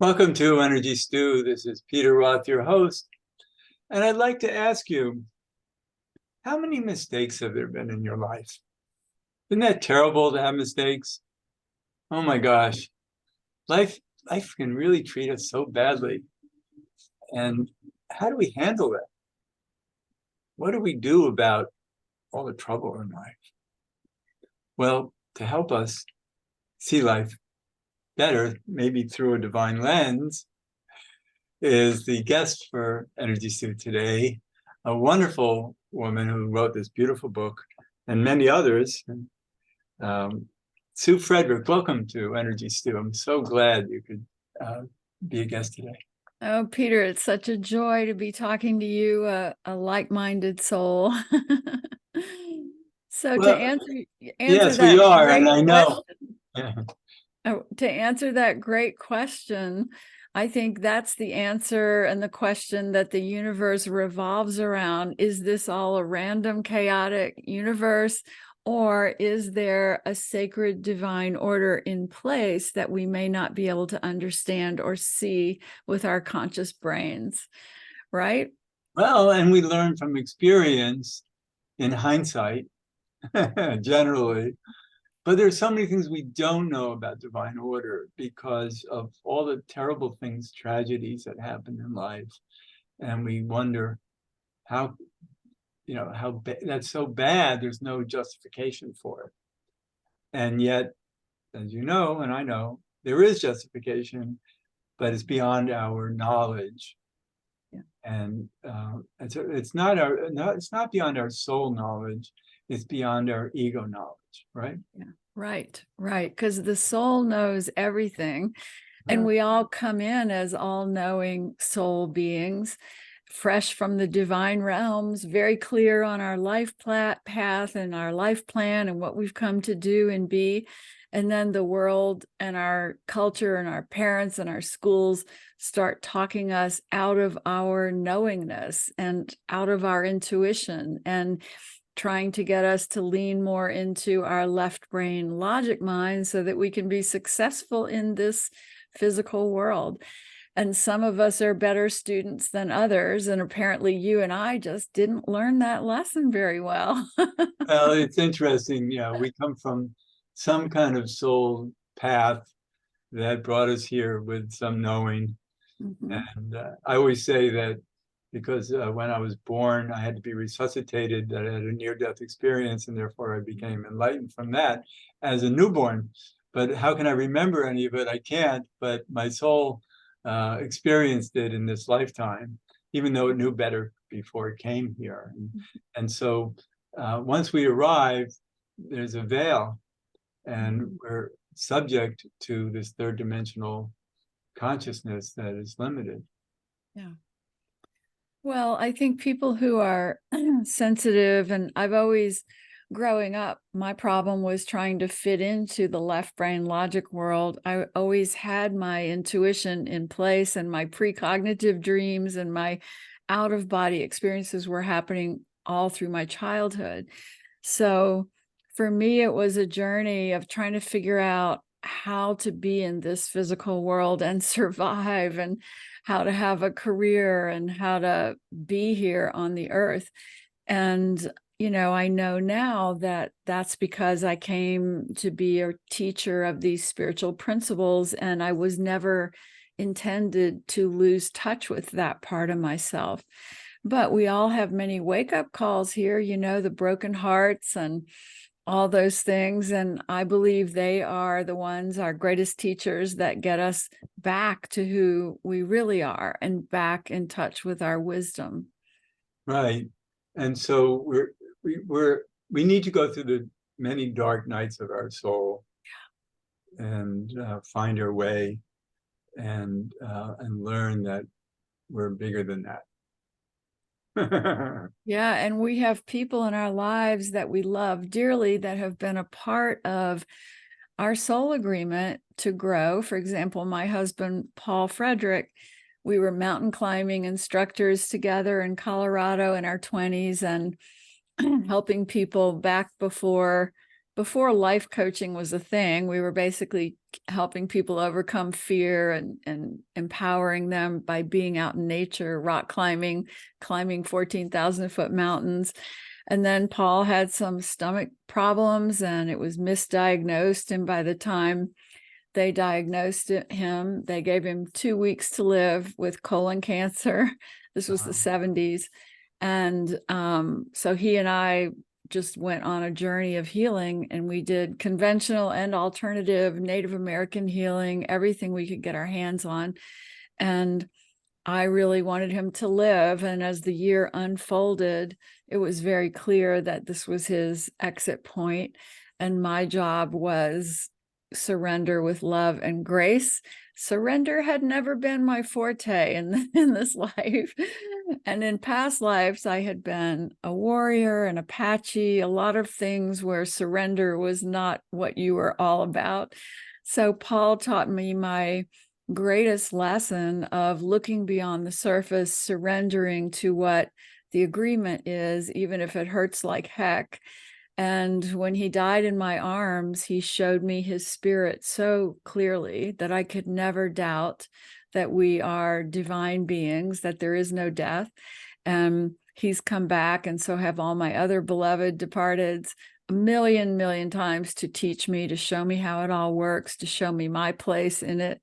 Welcome to Energy Stew. This is Peter Roth, your host. And I'd like to ask you, how many mistakes have there been in your life? Isn't that terrible to have mistakes? Oh my gosh. Life can really treat us so badly. And how do we handle that? What do we do about all the trouble in life? Well, to help us see life better, maybe through a divine lens, is the guest for Energy Stew today, a wonderful woman who wrote this beautiful book and many others. Sue Frederick, welcome to Energy Stew. I'm so glad you could be a guest today. Oh, Peter, it's such a joy to be talking to you, a like-minded soul. So Well, to answer yes, that we are, great and I know. question, to answer that great question, I think that's the answer and the question that the universe revolves around. Is this all a random, chaotic universe? Or is there a sacred divine order in place that we may not be able to understand or see with our conscious brains, right? Well, and we learn from experience in hindsight, generally. But there's so many things we don't know about divine order because of all the terrible things, tragedies that happen in life. And we wonder how that's so bad, there's no justification for it. And yet, as you know, and I know, there is justification, but it's beyond our knowledge. Yeah. And it's not beyond our soul knowledge, it's beyond our ego knowledge, right? Yeah. Right. Because the soul knows everything. And we all come in as all-knowing soul beings, fresh from the divine realms, very clear on our life path and our life plan and what we've come to do and be. And then the world and our culture and our parents and our schools start talking us out of our knowingness and out of our intuition and trying to get us to lean more into our left brain logic mind so that we can be successful in this physical world. And some of us are better students than others. And apparently you and I just didn't learn that lesson very well. Well, it's interesting. We come from some kind of soul path that brought us here with some knowing. Mm-hmm. And I always say that because when I was born, I had to be resuscitated, that I had a near-death experience, and therefore I became enlightened from that as a newborn. But how can I remember any of it? I can't, but my soul experienced it in this lifetime, even though it knew better before it came here. And so once we arrive, there's a veil, and we're subject to this third dimensional consciousness that is limited. Yeah. Well, I think people who are sensitive, and I've always, growing up, my problem was trying to fit into the left brain logic world. I always had my intuition in place, and my precognitive dreams and my out-of-body experiences were happening all through my childhood. So for me, it was a journey of trying to figure out how to be in this physical world and survive, and how to have a career and how to be here on the earth. And, I know now that that's because I came to be a teacher of these spiritual principles, and I was never intended to lose touch with that part of myself. But we all have many wake-up calls here, the broken hearts and all those things. And I believe they are the ones, our greatest teachers, that get us back to who we really are and back in touch with our wisdom. Right. And so we need to go through the many dark nights of our soul and find our way and learn that we're bigger than that. Yeah, and we have people in our lives that we love dearly that have been a part of our soul agreement to grow. For example, my husband, Paul Frederick, we were mountain climbing instructors together in Colorado in our 20s, and helping people back before before life coaching was a thing, we were basically helping people overcome fear and empowering them by being out in nature, rock climbing 14,000-foot mountains. And then Paul had some stomach problems and it was misdiagnosed. And by the time they diagnosed him, they gave him 2 weeks to live with colon cancer. This was the 70s. And so he and I just went on a journey of healing, and we did conventional and alternative Native American healing, everything we could get our hands on. And I really wanted him to live. And as the year unfolded, it was very clear that this was his exit point. And my job was surrender with love and grace. Surrender had never been my forte in this life. And in past lives, I had been a warrior, an Apache, a lot of things where surrender was not what you were all about. So Paul taught me my greatest lesson of looking beyond the surface, surrendering to what the agreement is, even if it hurts like heck. And when he died in my arms, he showed me his spirit so clearly that I could never doubt that we are divine beings, that there is no death. And he's come back, and so have all my other beloved departeds, a million times to teach me, to show me how it all works, to show me my place in it.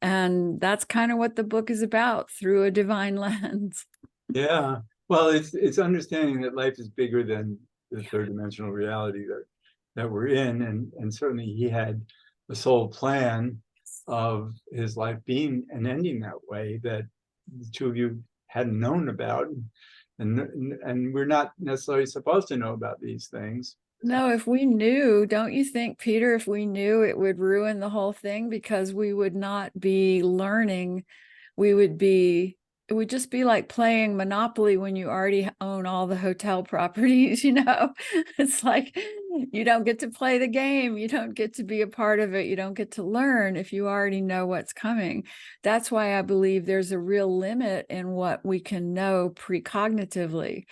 And that's kind of what the book is about, through a divine lens. Yeah. Well, it's understanding that life is bigger than the third dimensional reality that we're in. And certainly he had a sole plan of his life being and ending that way that the two of you hadn't known about. And we're not necessarily supposed to know about these things. No, if we knew, don't you think, Peter, if we knew, it would ruin the whole thing, because we would not be learning. It would just be like playing Monopoly when you already own all the hotel properties, It's like you don't get to play the game. You don't get to be a part of it. You don't get to learn if you already know what's coming. That's why I believe there's a real limit in what we can know precognitively.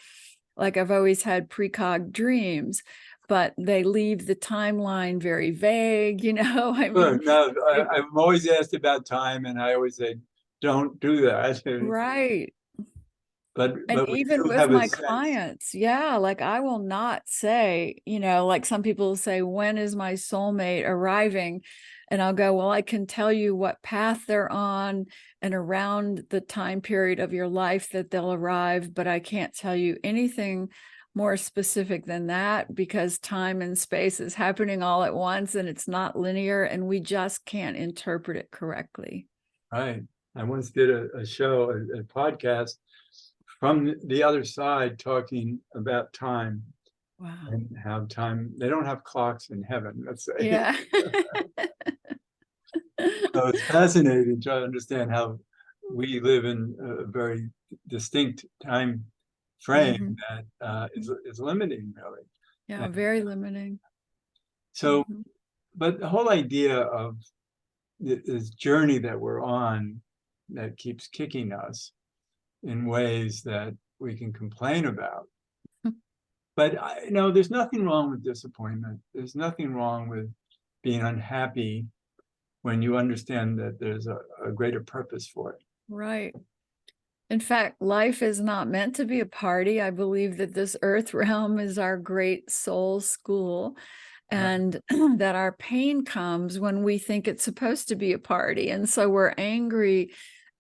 Like I've always had precog dreams, but they leave the timeline very vague, I Sure. mean, No, I'm always asked about time, and I always say, don't do that. right. But And we even do with have a my sense. clients, yeah, like I will not say, like some people say, when is my soulmate arriving? And I'll go, well, I can tell you what path they're on and around the time period of your life that they'll arrive, but I can't tell you anything more specific than that, because time and space is happening all at once and it's not linear, and we just can't interpret it correctly. Right. I once did a show, a podcast from the other side, talking about time. Wow. And how time, they don't have clocks in heaven, let's say. Yeah. So it's fascinating to understand how we live in a very distinct time frame that is limiting, really. Yeah, And very limiting. so, but the whole idea of this journey that we're on that keeps kicking us in ways that we can complain about. But there's nothing wrong with disappointment. There's nothing wrong with being unhappy when you understand that there's a greater purpose for it. Right. In fact, life is not meant to be a party. I believe that this earth realm is our great soul school, and that our pain comes when we think it's supposed to be a party. And so we're angry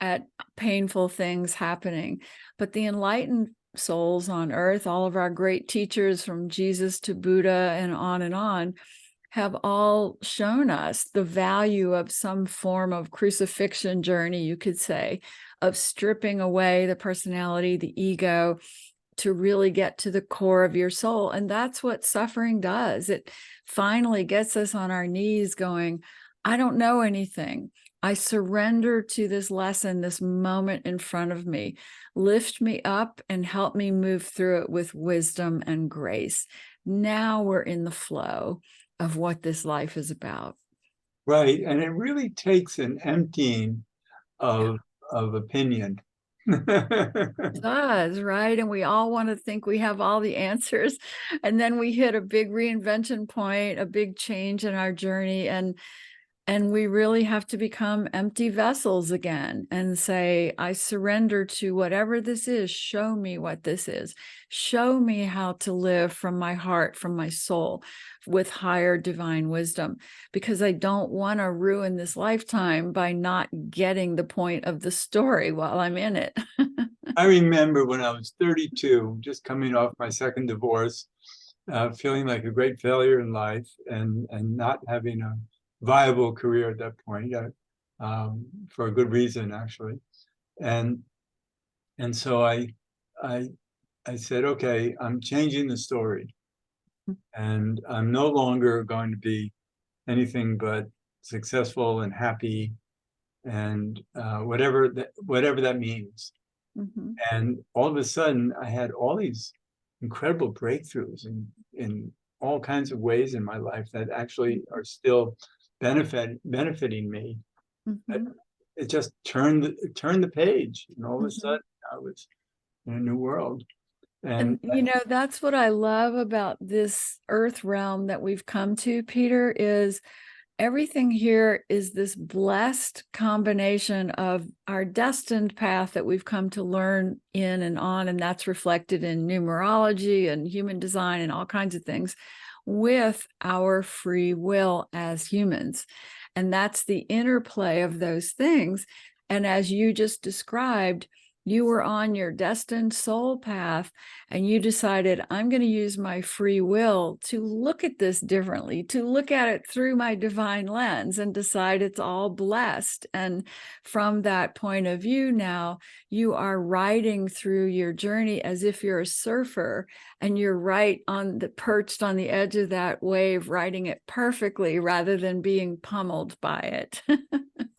at painful things happening. But the enlightened souls on earth, all of our great teachers from Jesus to Buddha and on, have all shown us the value of some form of crucifixion journey, you could say, of stripping away the personality, the ego, to really get to the core of your soul. And that's what suffering does. It finally gets us on our knees going, I don't know anything. I surrender to this lesson, this moment in front of me. Lift me up and help me move through it with wisdom and grace. Now we're in the flow of what this life is about. Right. And it really takes an emptying of opinion Does, right? And we all want to think we have all the answers. And then we hit a big reinvention point, a big change in our journey. And we really have to become empty vessels again and say, I surrender to whatever this is. Show me what this is. Show me how to live from my heart, from my soul, with higher divine wisdom, because I don't want to ruin this lifetime by not getting the point of the story while I'm in it. I remember when I was 32, just coming off my second divorce, feeling like a great failure in life and not having a viable career at that point, for a good reason, actually. And so I said, okay, I'm changing the story, and I'm no longer going to be anything but successful and happy, and whatever that means. Mhm. And all of a sudden, I had all these incredible breakthroughs in all kinds of ways in my life that actually are still benefiting me. Mhm. It just turned the page, and all of a sudden, I was in a new world. And And that's what I love about this earth realm that we've come to, Peter, is everything here is this blessed combination of our destined path that we've come to learn in and on, and that's reflected in numerology and human design and all kinds of things, with our free will as humans. And that's the interplay of those things. And as you just described, you were on your destined soul path and you decided, I'm going to use my free will to look at this differently, to look at it through my divine lens and decide it's all blessed. And from that point of view, now you are riding through your journey as if you're a surfer and you're perched on the edge of that wave, riding it perfectly rather than being pummeled by it.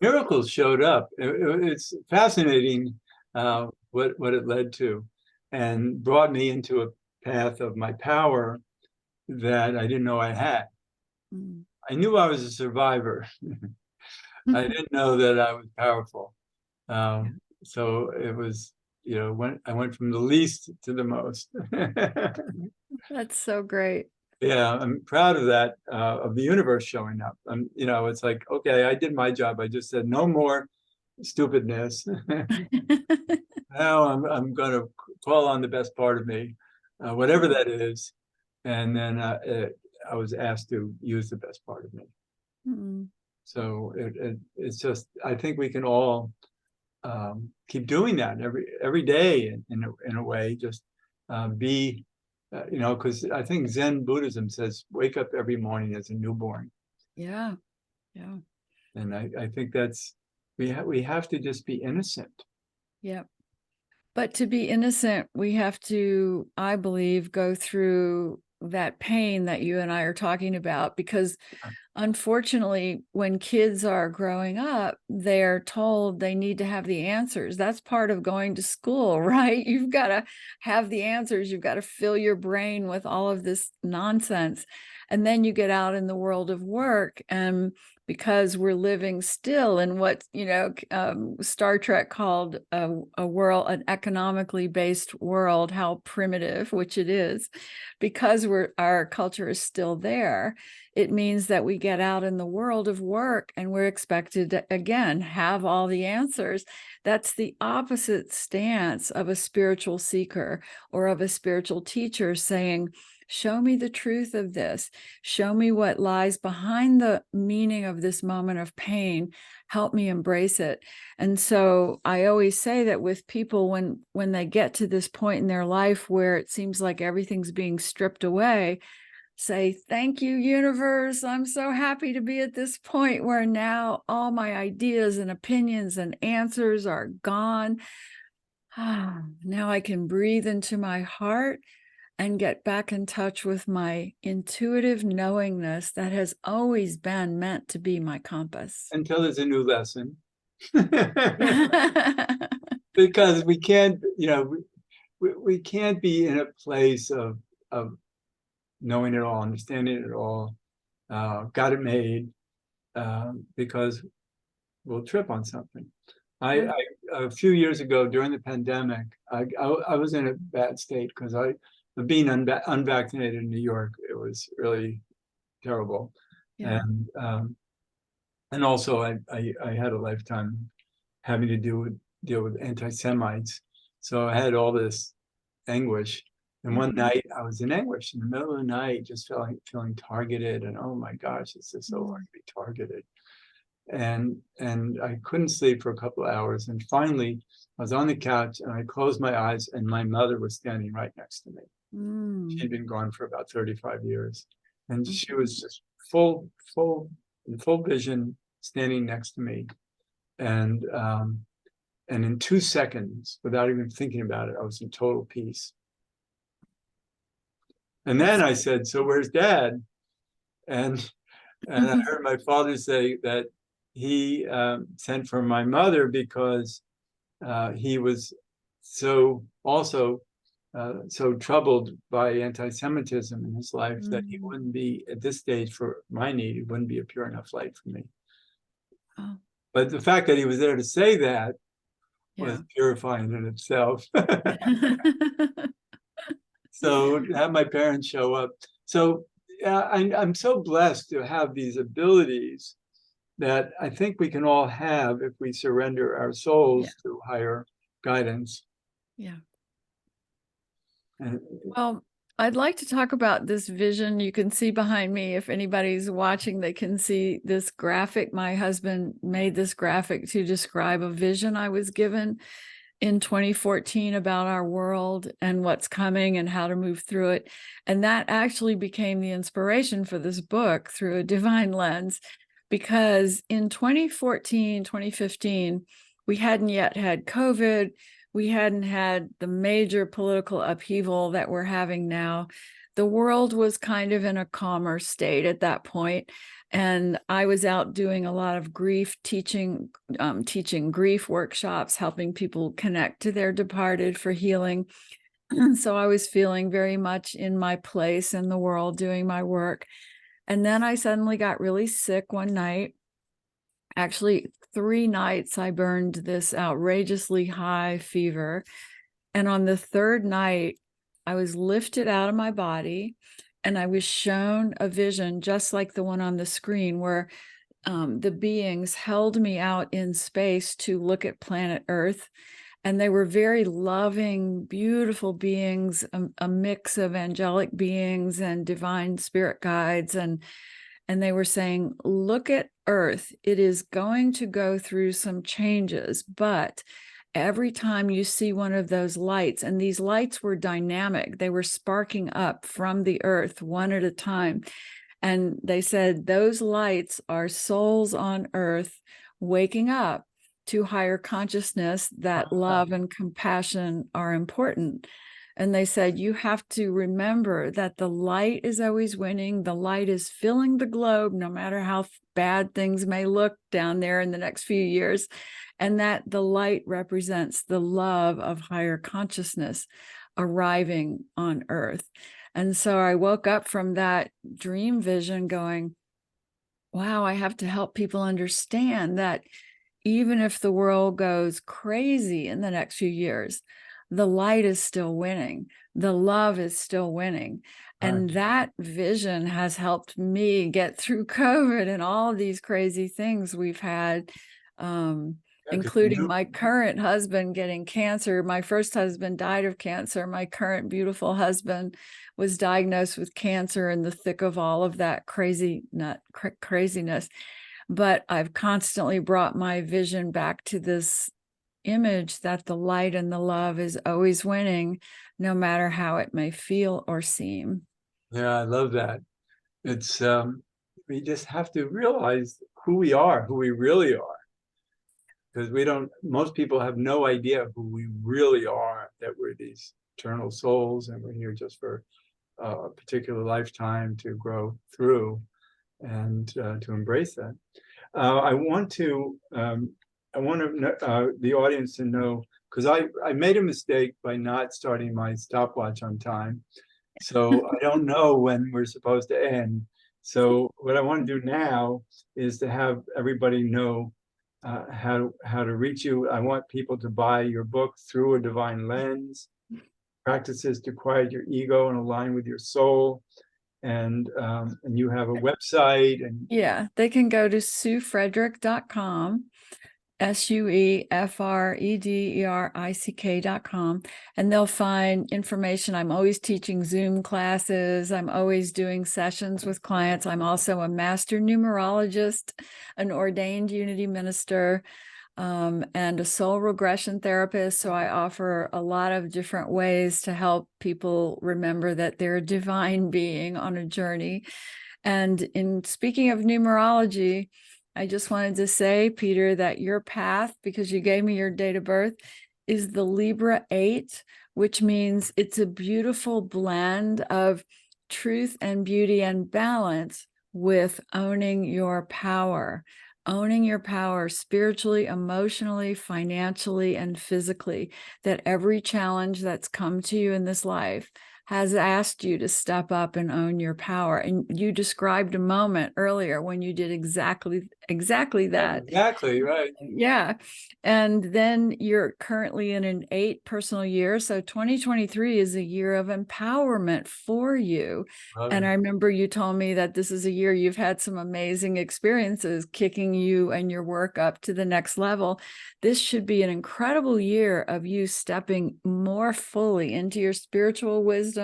miracles showed up. It's fascinating what it led to, and brought me into a path of my power that I didn't know I had. Mm. I knew I was a survivor. I didn't know that I was powerful. So it was, I went from the least to the most. That's so great. Yeah, I'm proud of that, of the universe showing up. It's like, okay, I did my job. I just said no more stupidness. Now I'm going to call on the best part of me, whatever that is, and then I was asked to use the best part of me. Mm. So it's just, I think we can all keep doing that every day in a way. Just be, because I think Zen Buddhism says wake up every morning as a newborn, Yeah. Yeah. and I think that's we have to just be innocent. Yeah. But to be innocent, we have to, I believe, go through that pain that you and I are talking about, because unfortunately, when kids are growing up, they're told they need to have the answers. That's part of going to school, right? You've got to have the answers. You've got to fill your brain with all of this nonsense. And then you get out in the world of work, and because we're living still in what Star Trek called a world, an economically based world, how primitive, which it is, because our culture is still there. It means that we get out in the world of work and we're expected to, again, have all the answers. That's the opposite stance of a spiritual seeker or of a spiritual teacher, saying, show me the truth of this. Show me what lies behind the meaning of this moment of pain. Help me embrace it. And so I always say that with people, when they get to this point in their life where it seems like everything's being stripped away, say, thank you, universe. I'm so happy to be at this point where now all my ideas and opinions and answers are gone. Now I can breathe into my heart and get back in touch with my intuitive knowingness that has always been meant to be my compass. Until there's a new lesson. Because we can't, we can't be in a place of knowing it all, understanding it all, got it made, because we'll trip on something. I a few years ago during the pandemic, I was in a bad state because being unvaccinated in New York, it was really terrible. Yeah. And also I had a lifetime having to deal with anti-Semites. So I had all this anguish. And one night I was in anguish in the middle of the night, just feeling targeted. And oh my gosh, it's just so hard to be targeted. And I couldn't sleep for a couple of hours. And finally, I was on the couch and I closed my eyes, and my mother was standing right next to me. She'd been gone for about 35 years. And she was just full vision, standing next to me. And in 2 seconds, without even thinking about it, I was in total peace. And then I said, "So where's Dad?" And I heard my father say that he sent for my mother because he was so troubled by anti-Semitism in his life that he wouldn't be, at this stage, for my need, he wouldn't be a pure enough light for me. Oh. But the fact that he was there to say that was purifying in itself. So to have my parents show up. So I'm so blessed to have these abilities that I think we can all have if we surrender our souls to higher guidance. Yeah. Well, I'd like to talk about this vision. You can see behind me, if anybody's watching, they can see this graphic. My husband made this graphic to describe a vision I was given in 2014 about our world and what's coming and how to move through it. And that actually became the inspiration for this book, Through a Divine Lens, because in 2014, 2015, we hadn't yet had COVID. We hadn't had the major political upheaval that we're having now. The world was kind of in a calmer state at that point. And I was out doing a lot of grief teaching grief workshops, helping people connect to their departed for healing. So I was feeling very much in my place in the world, doing my work. And then I suddenly got really sick one night. Actually, 3 nights I burned this outrageously high fever. And on the 3rd night, I was lifted out of my body and I was shown a vision just like the one on the screen, where the beings held me out in space to look at planet Earth. And they were very loving, beautiful beings, a mix of angelic beings and divine spirit guides. And they were saying, look at Earth. It is going to go through some changes, but every time you see one of those lights, and these lights were dynamic, they were sparking up from the Earth one at a time. And they said, those lights are souls on Earth waking up to higher consciousness, that love and compassion are important. And they said, you have to remember that the light is always winning. The light is filling the globe, no matter how bad things may look down there in the next few years. And that the light represents the love of higher consciousness arriving on Earth. And so I woke up from that dream vision going, wow, I have to help people understand that even if the world goes crazy in the next few years, the light is still winning. The love is still winning. And that vision has helped me get through COVID and all these crazy things we've had, including my current husband getting cancer. My first husband died of cancer. My current beautiful husband was diagnosed with cancer in the thick of all of that craziness. But I've constantly brought my vision back to this image that the light and the love is always winning, no matter how it may feel or seem. Yeah, I love that. It's we just have to realize who we are, who we really are, because most people have no idea who we really are, that we're these eternal souls and we're here just for a particular lifetime to grow through and to embrace that. I want the audience to know, because I made a mistake by not starting my stopwatch on time. So I don't know when we're supposed to end. So what I want to do now is to have everybody know how to reach you. I want people to buy your book, Through a Divine Lens, Practices to Quiet Your Ego and Align with Your Soul. And you have a website. And yeah, they can go to suefrederick.com, SUEFREDERICK.com, and they'll find information. I'm always teaching Zoom classes. I'm always doing sessions with clients. I'm also a master numerologist, an ordained unity minister, and a soul regression therapist. So I offer a lot of different ways to help people remember that they're a divine being on a journey. And in speaking of numerology, I just wanted to say, Peter, that your path, because you gave me your date of birth, is the Libra 8, which means it's a beautiful blend of truth and beauty and balance with owning your power spiritually, emotionally, financially, and physically, that every challenge that's come to you in this life has asked you to step up and own your power. And you described a moment earlier when you did exactly that. Exactly, right. Yeah. And then you're currently in an 8 personal year. So 2023 is a year of empowerment for you. And I remember you told me that this is a year you've had some amazing experiences kicking you and your work up to the next level. This should be an incredible year of you stepping more fully into your spiritual wisdom,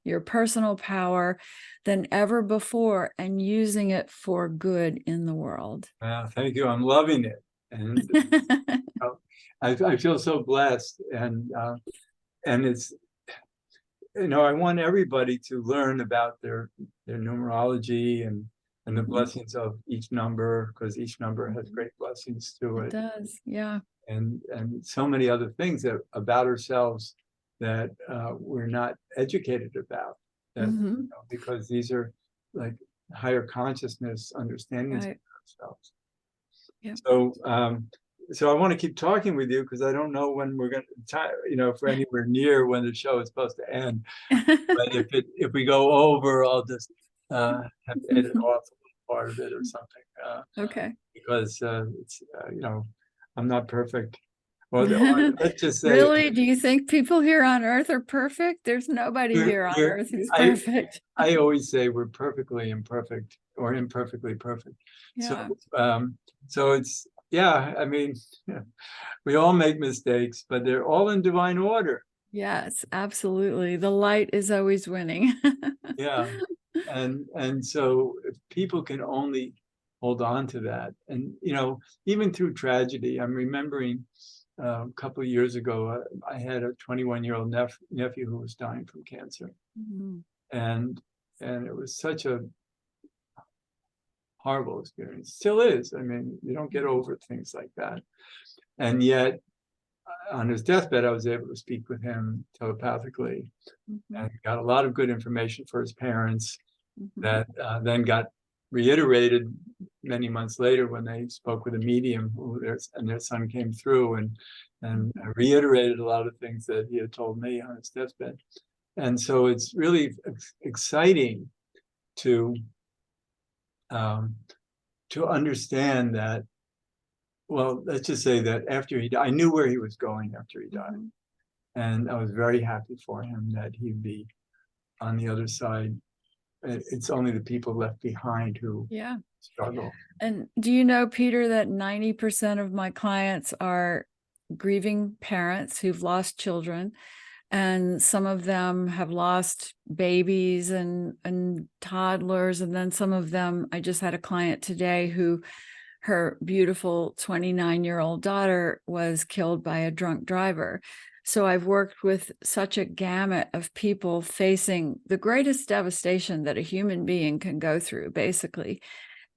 your personal power than ever before, and using it for good in the world. Thank you. I'm loving it. And I feel so blessed. And it's, I want everybody to learn about their numerology and the blessings of each number, because each number has great blessings to it. It does, yeah. And so many other things about ourselves that we're not educated about, that, because these are like higher consciousness understandings of ourselves. Yeah. So I want to keep talking with you, because I don't know when we're going to, if we're anywhere near when the show is supposed to end. But if we go over, I'll just have to edit off a little part of it or something. Okay. Because it's I'm not perfect. Or let's just say, really, do you think people here on Earth are perfect? There's nobody here on Earth who's perfect. I always say we're perfectly imperfect, or imperfectly perfect. Yeah. So it's, I mean, we all make mistakes, but they're all in divine order. Yes, absolutely. The light is always winning. Yeah. And so if people can only hold on to that, and even through tragedy, I'm remembering a couple of years ago, I had a 21-year-old nephew who was dying from cancer. And it was such a horrible experience. Still is. I mean, you don't get over things like that. And yet, on his deathbed, I was able to speak with him telepathically, and got a lot of good information for his parents that then got reiterated many months later when they spoke with a medium and their son came through and reiterated a lot of things that he had told me on his deathbed. And so it's really exciting to understand that. Well, let's just say that after he died, I knew where he was going after he died. And I was very happy for him that he'd be on the other side. It's only the people left behind who struggle. And do you know, Peter, that 90% of my clients are grieving parents who've lost children, and some of them have lost babies and toddlers, and then some of them, I just had a client today who her beautiful 29-year-old daughter was killed by a drunk driver. So I've worked with such a gamut of people facing the greatest devastation that a human being can go through, basically.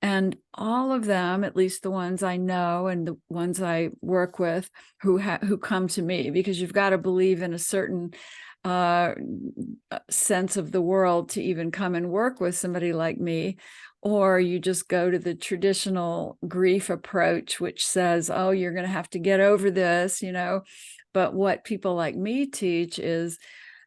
And all of them, at least the ones I know and the ones I work with who come to me, because you've got to believe in a certain sense of the world to even come and work with somebody like me, or you just go to the traditional grief approach, which says, oh, you're going to have to get over this, But what people like me teach is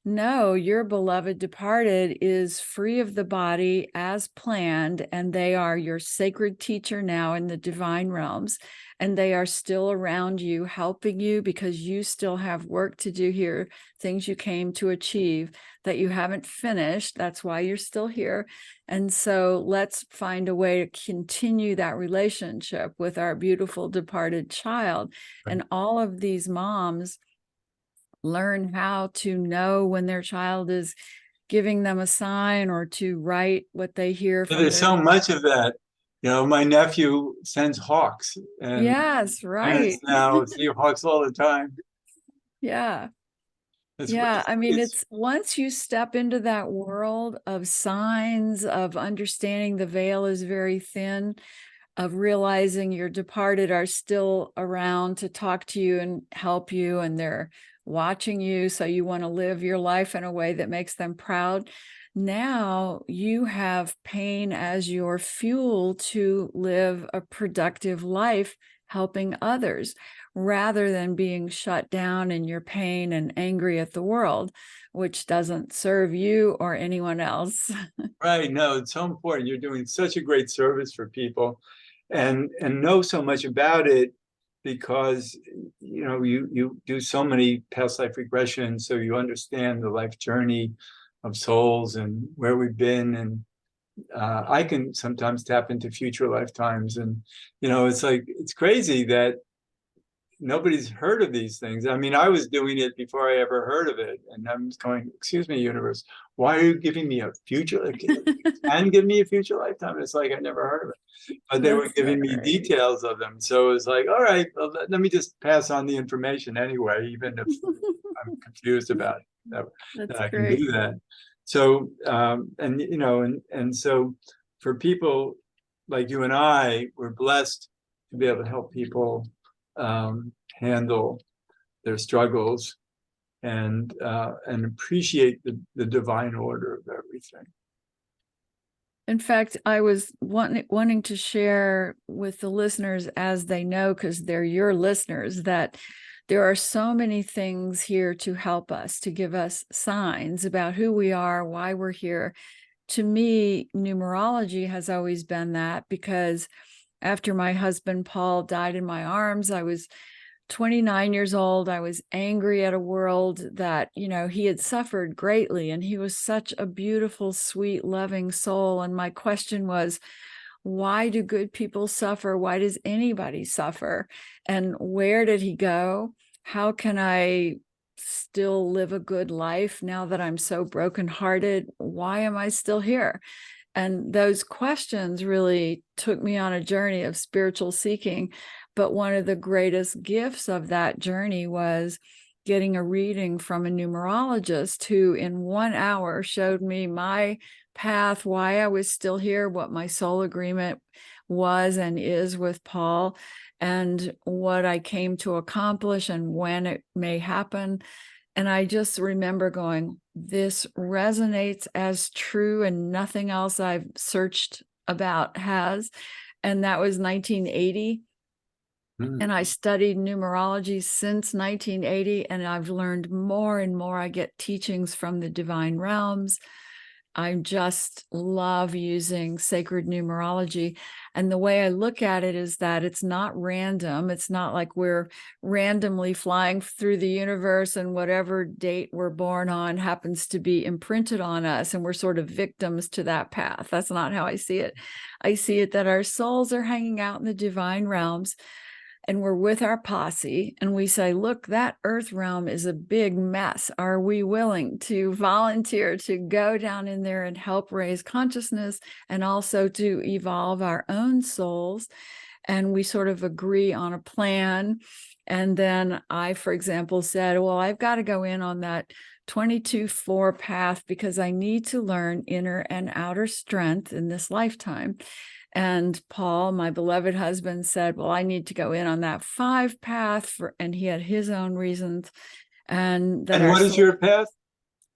no, your beloved departed is free of the body as planned, and they are your sacred teacher now in the divine realms, and they are still around you, helping you, because you still have work to do here, things you came to achieve that you haven't finished. That's why you're still here. And so let's find a way to continue that relationship with our beautiful departed child. And all of these moms learn how to know when their child is giving them a sign, or to write what they hear from There's their. so much of that. My nephew sends hawks, and Yes, parents right. now see hawks all the time. Yeah. It's, Yeah. it's, I mean, it's it's once you step into that world of signs, of understanding the veil is very thin, of realizing your departed are still around to talk to you and help you, and they're watching you, so you want to live your life in a way that makes them proud. Now you have pain as your fuel to live a productive life, helping others, rather than being shut down in your pain and angry at the world, which doesn't serve you or anyone else. right. No, it's so important. You're doing such a great service for people, and know so much about it, because you do so many past life regressions, so you understand the life journey of souls and where we've been. And I can sometimes tap into future lifetimes, and it's like, it's crazy that nobody's heard of these things. I mean, I was doing it before I ever heard of it, and I'm just going, excuse me, universe, why are you giving me a future? And give me a future lifetime. It's like I never heard of it, but they were That's giving me right. details of them. So it was like, all right, well, let me just pass on the information anyway, even if I'm confused about it, that That's I can great. do that. So and so for people like you and I, we're blessed to be able to help people handle their struggles, and appreciate the divine order of everything. In fact, I was wanting to share with the listeners, as they know, because they're your listeners, that there are so many things here to help us, to give us signs about who we are, why we're here. To me, numerology has always been that, because after my husband, Paul, died in my arms, I was 29 years old. I was angry at a world that, he had suffered greatly, and he was such a beautiful, sweet, loving soul. And my question was, why do good people suffer? Why does anybody suffer? And where did he go? How can I still live a good life now that I'm so brokenhearted? Why am I still here? And those questions really took me on a journey of spiritual seeking. But one of the greatest gifts of that journey was getting a reading from a numerologist who in 1 hour showed me my path, why I was still here, what my soul agreement was and is with Paul, and what I came to accomplish and when it may happen. And I just remember going, this resonates as true, and nothing else I've searched about has. And that was 1980. And I studied numerology since 1980, and I've learned more and more. I get teachings from the divine realms. I just love using sacred numerology. And the way I look at it is that it's not random. It's not like we're randomly flying through the universe and whatever date we're born on happens to be imprinted on us, and we're sort of victims to that path. That's not how I see it. I see it that our souls are hanging out in the divine realms, and we're with our posse, and we say, look, that earth realm is a big mess. Are we willing to volunteer to go down in there and help raise consciousness, and also to evolve our own souls? And we sort of agree on a plan. And then I, for example, said, well, I've got to go in on that 22-4 path, because I need to learn inner and outer strength in this lifetime. And Paul, my beloved husband, said, well, I need to go in on that 5 path, and he had his own reasons. And that What is your path?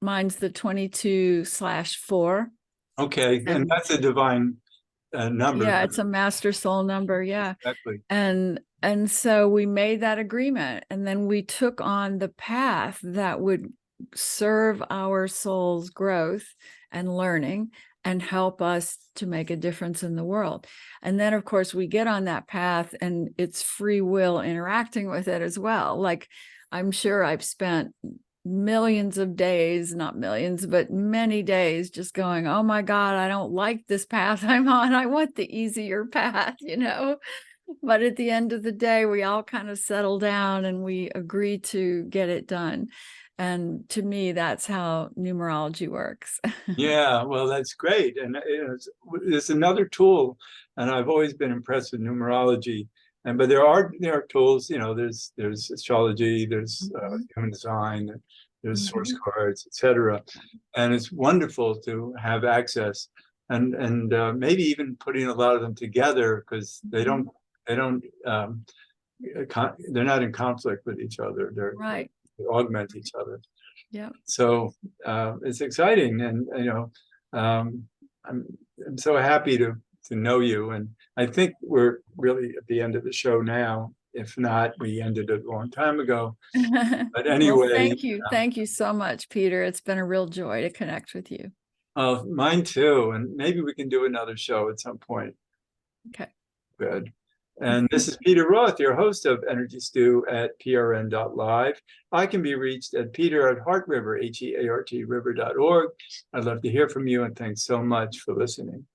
Mine's the 22/4. Okay, and that's a divine number. Yeah, it's a master soul number. Yeah. Exactly. And so we made that agreement, and then we took on the path that would serve our soul's growth and learning and help us to make a difference in the world. And then, of course, we get on that path and it's free will interacting with it as well. Like, I'm sure I've spent millions of days, not millions, but many days just going, oh my God, I don't like this path I'm on. I want the easier path, you know? But at the end of the day, we all kind of settle down and we agree to get it done. And to me, that's how numerology works. Yeah, well, that's great. And it's another tool. And I've always been impressed with numerology. And but there are tools, there's astrology, there's human design, there's source cards, etc. And it's wonderful to have access and maybe even putting a lot of them together, because they're not in conflict with each other. Right. They augment each other. Yeah. So it's exciting, and I'm so happy to know you. And I think we're really at the end of the show now. If not, we ended it a long time ago. But anyway, well, thank you so much, Peter. It's been a real joy to connect with you. Oh, mine too. And maybe we can do another show at some point. Okay. Good. And this is Peter Roth, your host of Energy Stew at prn.live. I can be reached at peter@heartriver, HEART river.org. I'd love to hear from you, and thanks so much for listening.